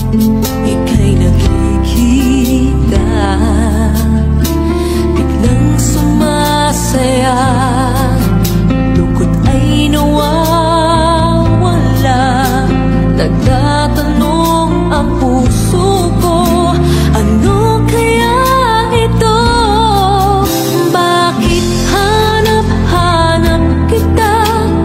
ika'y nakikita, biglang sumasaya, lungkot ay nawawala. Nagtatanong ang puso ko, ano kaya ito? Bakit hanap-hanap kita?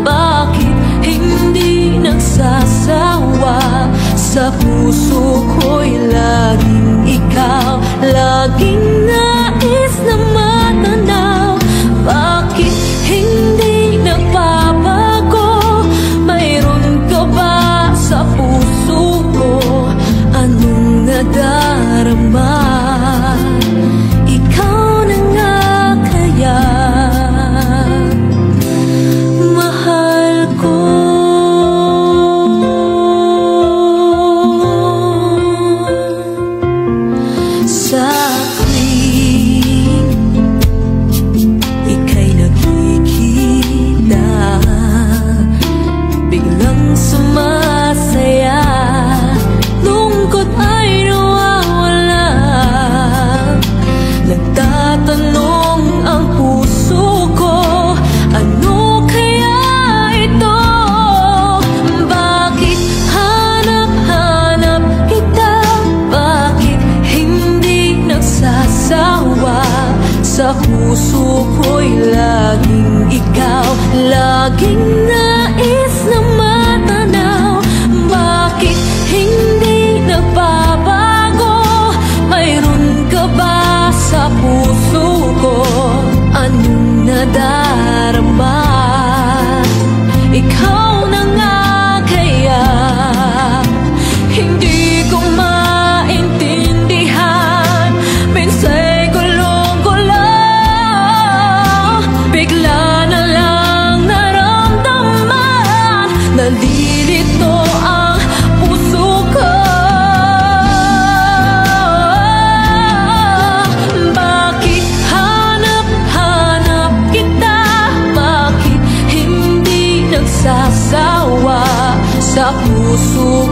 Bakit hindi nagsasawa? Sa puso ko'y laging ikaw, laging nais na matanaw. Bakit hindi nagbabago? Mayroon ka ba sa puso ko? Anong nadarama? Ikaw na nga kaya, mahal ko. Sa tuwing ika'y nakikita, biglang sumasaya, lungkot ay nawawala. Nagtatanong ang puso ko, ano kaya ito? Bakit hanap-hanap kita? Bakit hindi nagsasawa? Sa puso ko'y laging ikaw, laging nais na matanaw. Bakit hindi nagbabago? Mayroon ka ba sa puso ko? Anong nadarama? Ikaw na nga kaya, hindi ko maintindihan. Minsa'y gulong-gulo, bigla na lang naramdaman. Nalilito ang puso ko. Bakit hanap-hanap kita? Bakit hindi nagsasawa? Sa puso